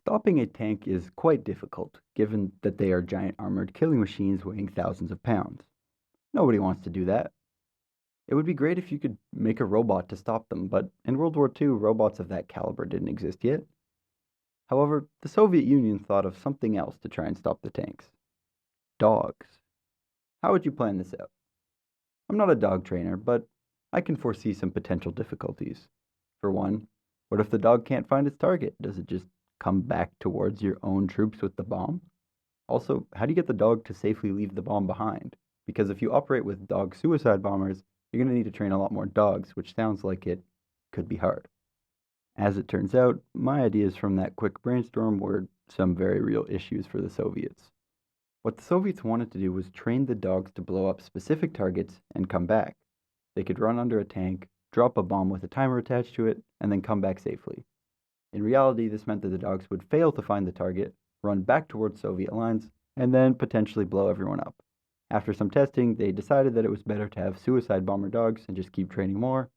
Stopping a tank is quite difficult, given that they are giant armored killing machines weighing thousands of pounds. Nobody wants to do that. It would be great if you could make a robot to stop them, but in World War II, robots of that caliber didn't exist yet. However, the Soviet Union thought of something else to try and stop the tanks. Dogs. How would you plan this out? I'm not a dog trainer, but I can foresee some potential difficulties. For one, what if the dog can't find its target? Does it just come back towards your own troops with the bomb? Also, how do you get the dog to safely leave the bomb behind? Because if you operate with dog suicide bombers, you're going to need to train a lot more dogs, which sounds like it could be hard. As it turns out, my ideas from that quick brainstorm were some very real issues for the Soviets. What the Soviets wanted to do was train the dogs to blow up specific targets and come back. They could run under a tank, drop a bomb with a timer attached to it, and then come back safely. In reality, this meant that the dogs would fail to find the target, run back towards Soviet lines, and then potentially blow everyone up. After some testing, they decided that it was better to have suicide bomber dogs and just keep training more,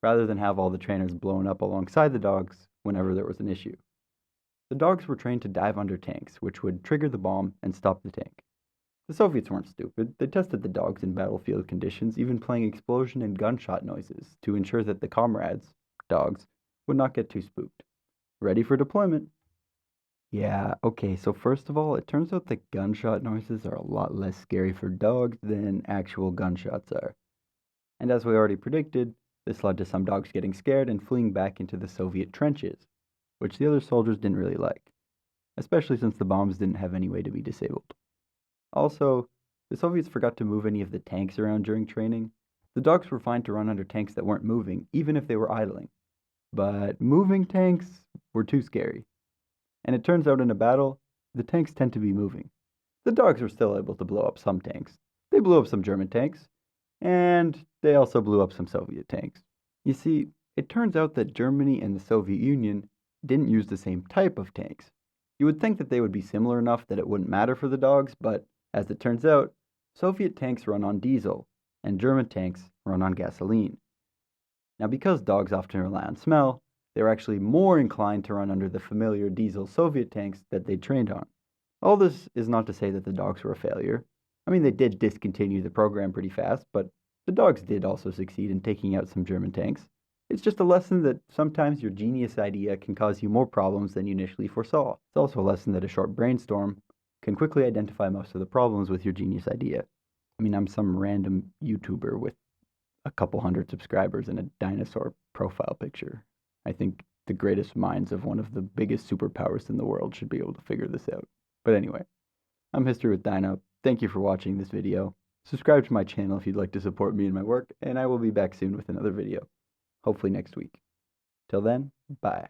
rather than have all the trainers blown up alongside the dogs whenever there was an issue. The dogs were trained to dive under tanks, which would trigger the bomb and stop the tank. The Soviets weren't stupid. They tested the dogs in battlefield conditions, even playing explosion and gunshot noises to ensure that the comrades, dogs, would not get too spooked. Ready for deployment. Yeah, okay, so first of all, it turns out that gunshot noises are a lot less scary for dogs than actual gunshots are. And as we already predicted, this led to some dogs getting scared and fleeing back into the Soviet trenches, which the other soldiers didn't really like, especially since the bombs didn't have any way to be disabled. Also, the Soviets forgot to move any of the tanks around during training. The dogs were fine to run under tanks that weren't moving, even if they were idling. But moving tanks were too scary. And it turns out in a battle, the tanks tend to be moving. The dogs were still able to blow up some tanks. They blew up some German tanks, and they also blew up some Soviet tanks. You see, it turns out that Germany and the Soviet Union didn't use the same type of tanks. You would think that they would be similar enough that it wouldn't matter for the dogs, but as it turns out, Soviet tanks run on diesel, and German tanks run on gasoline. Now, because dogs often rely on smell, they were actually more inclined to run under the familiar diesel Soviet tanks that they trained on. All this is not to say that the dogs were a failure. I mean, they did discontinue the program pretty fast, but the dogs did also succeed in taking out some German tanks. It's just a lesson that sometimes your genius idea can cause you more problems than you initially foresaw. It's also a lesson that a short brainstorm can quickly identify most of the problems with your genius idea. I mean, I'm some random YouTuber with a couple hundred subscribers and a dinosaur profile picture. I think the greatest minds of one of the biggest superpowers in the world should be able to figure this out. But anyway, I'm History with Dino. Thank you for watching this video. Subscribe to my channel if you'd like to support me and my work, and I will be back soon with another video, hopefully next week. Till then, bye.